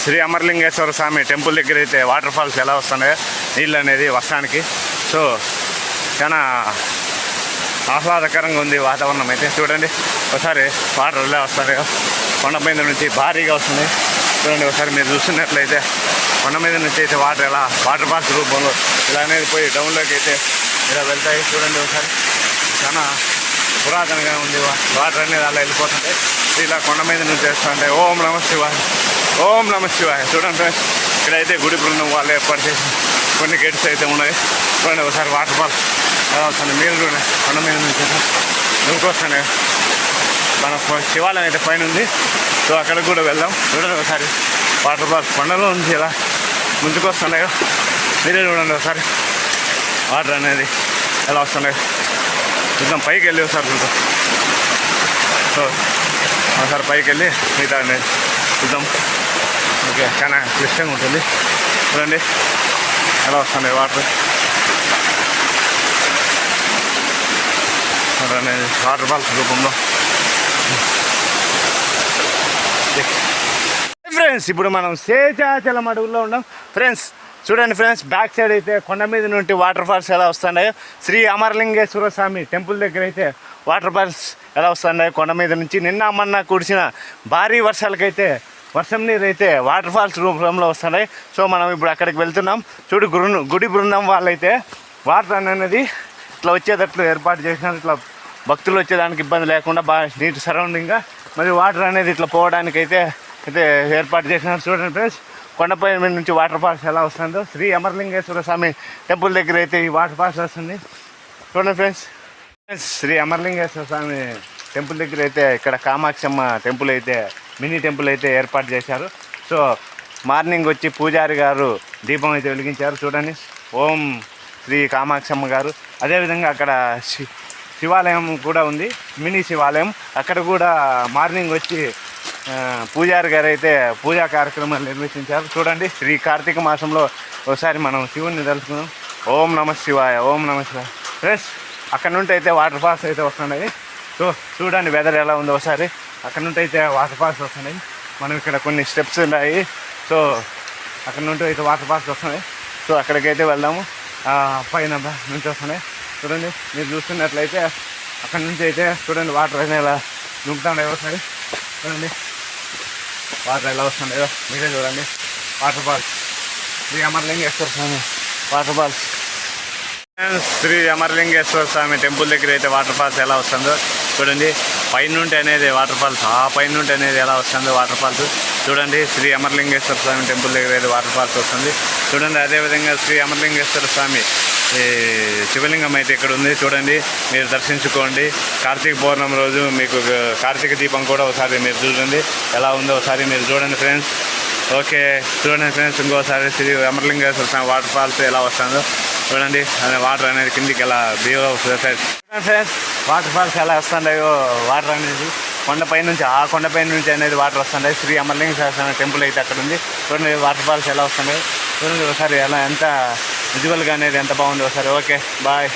శ్రీ అమరలింగేశ్వర స్వామి temple దగ్గర అయితే water falls ఎలా వస్తున్నాయో నీళ్ళు అనేది వర్షానికి. సో చాలా ఆహ్లాదకరంగా ఉంది వాతావరణం అయితే. చూడండి ఒకసారి వాటర్ ఎలా వస్తున్నాయో, కొండ మీద నుంచి భారీగా వస్తున్నాయి. చూడండి ఒకసారి మీరు చూస్తున్నట్లయితే కొండ మీద నుంచి అయితే వాటర్ ఫాల్స్ రూపంలో ఇలా అనేది పోయి డౌన్లోకి అయితే ఇలా వెళ్తాయి. చూడండి ఒకసారి చాలా పురాతనంగా ఉంది. వాటర్ అనేది అలా వెళ్ళిపోతుంటాయి. ఇలా కొండ మీద నుంచి వేస్తుంటాయి. ఓం నమ శివాయ, ఓం నమ శివాయ. చూడండి ఇక్కడైతే గుడి బృందం వాళ్ళు ఏర్పాటు చేసి కొన్ని గేట్స్ అయితే ఉన్నాయి. చూడండి ఒకసారి వాటర్ ఫాల్స్ ఎలా వస్తుంది. మీరు చూడండి కొండ మీద నుంచి దూకొస్తున్నాయి. మన శివాలయం అయితే పైన ఉంది. సో అక్కడికి కూడా వెళ్దాం. చూడండి ఒకసారి వాటర్ ఫాల్స్ కొండలో నుంచి ఎలా ముందుకు వస్తున్నాయో మీరే చూడండి ఒకసారి వాటర్ అనేది ఎలా వస్తున్నాయి. చూద్దాం పైకి వెళ్ళి ఒకసారి చూద్దాం. సో ఒకసారి పైకి వెళ్ళి మిగతా అనేది చూద్దాం. ఓకే, చాలా క్లిష్టంగా ఉంటుంది. చూడండి ఎలా వస్తున్నాయి వాటర్ అనేది వాటర్ ఫాల్స్ రూపంలో. ఫ్రెండ్స్ ఇప్పుడు మనం శేషాచలం అడవుల్లో ఉన్నాం. ఫ్రెండ్స్ చూడండి ఫ్రెండ్స్, బ్యాక్ సైడ్ అయితే కొండ మీద నుండి వాటర్ ఫాల్స్ ఎలా వస్తున్నాయో, శ్రీ అమరలింగేశ్వర స్వామి టెంపుల్ దగ్గర అయితే వాటర్ ఫాల్స్ ఎలా వస్తున్నాయో కొండ మీద నుంచి. నిన్న మొన్న కురిసిన భారీ వర్షాలకైతే వర్షం నీరు అయితే వాటర్ ఫాల్స్ రూపంలో వస్తున్నాయి. సో మనం ఇప్పుడు అక్కడికి వెళ్తున్నాం. చూడు గుడి బృందం వాళ్ళైతే వాటర్ అనేది ఇట్లా వచ్చేటట్లు ఏర్పాటు చేసినారు. ఇట్లా భక్తులు వచ్చేదానికి ఇబ్బంది లేకుండా బాగా నీటి సరౌండింగ్గా మరి వాటర్ అనేది ఇట్లా పోవడానికి అయితే ఏర్పాటు చేసినారు. చూడండి ఫ్రెండ్స్, కొండపై నుంచి వాటర్ ఫాల్స్ ఎలా వస్తుందో శ్రీ అమరలింగేశ్వర స్వామి టెంపుల్ దగ్గర అయితే ఈ వాటర్ ఫాల్స్ వస్తుంది. చూడండి ఫ్రెండ్స్, శ్రీ అమరలింగేశ్వర స్వామి టెంపుల్ దగ్గర అయితే ఇక్కడ కామాక్షమ్మ టెంపుల్ అయితే మినీ టెంపుల్ అయితే ఏర్పాటు చేశారు. సో మార్నింగ్ వచ్చి పూజారి గారు దీపం అయితే వెలిగించారు. చూడండి ఓం శ్రీ కామాక్షమ్మ గారు. అదేవిధంగా అక్కడ శివాలయం కూడా ఉంది, మినీ శివాలయం. అక్కడ కూడా మార్నింగ్ వచ్చి పూజారి గారు అయితే పూజా కార్యక్రమాలు నిర్వహించారు. చూడండి శ్రీ కార్తీక మాసంలో ఒకసారి మనం శివుని తెలుసుకుందాం. ఓం నమ శివాయ, ఓం నమ శివాయ. ఫ్రెండ్స్ అక్కడ నుండి అయితే వాటర్ ఫాల్స్ అయితే వస్తున్నాయి. సో చూడండి వెదర్ ఎలా ఉందో ఒకసారి. అక్కడ నుండి అయితే వాటర్ ఫాల్స్ వస్తున్నాయి. మనం ఇక్కడ కొన్ని స్టెప్స్ ఉన్నాయి. సో అక్కడ నుండి అయితే వాటర్ ఫాల్స్ వస్తున్నాయి. సో అక్కడికైతే వెళ్దాము. పైన నుంచి వస్తున్నాయి. చూడండి మీరు చూస్తున్నట్లయితే అక్కడ నుంచి అయితే చూడండి వాటర్ అనేది ఎలా దుంకుతాయి ఒకసారి. చూడండి వాటర్ ఎలా వస్తున్నాయో మీరే చూడండి. వాటర్ ఫాల్స్ శ్రీ అమరలింగేశ్వర స్వామి వాటర్ ఫాల్స్. శ్రీ అమరలింగేశ్వర స్వామి టెంపుల్ దగ్గర అయితే వాటర్ ఫాల్స్ ఎలా వస్తుందో చూడండి. పైనుండి అనేది వాటర్ ఫాల్స్, ఆ పైనుండి అనేది ఎలా వస్తుందో వాటర్ ఫాల్స్ చూడండి. శ్రీ అమరలింగేశ్వర స్వామి టెంపుల్ దగ్గర అయితే వాటర్ ఫాల్స్ వస్తుంది. చూడండి అదేవిధంగా శ్రీ అమరలింగేశ్వర స్వామి శివలింగం అయితే ఇక్కడ ఉంది. చూడండి మీరు దర్శించుకోండి. కార్తీక పౌర్ణమి రోజు మీకు కార్తీక దీపం కూడా ఒకసారి మీరు చూడండి ఎలా ఉందో ఒకసారి మీరు చూడండి ఫ్రెండ్స్. ఓకే చూడండి ఫ్రెండ్స్, ఇంకోసారి శ్రీ అమరలింగేశ్వర స్వామి వాటర్ ఫాల్స్ ఎలా వస్తుందో చూడండి. వాటర్ అనేది కిందికి ఎలా బిహేవ్ అవుతుంది ఫ్రెండ్స్. వాటర్ ఫాల్స్ ఎలా వస్తున్నాయో వాటర్ అనేది కొండపై నుంచి, ఆ కొండపై నుంచి అనేది వాటర్ వస్తున్నాయి. శ్రీ అమరలింగేశ్వర స్వామి టెంపుల్ అయితే అక్కడ ఉంది. చూడండి వాటర్ ఫాల్స్ ఎలా వస్తున్నాయి చూడండి ఒకసారి. ఎలా ఎంత విజువల్గా అనేది ఎంత బాగుంది ఒకసారి. Okay bye.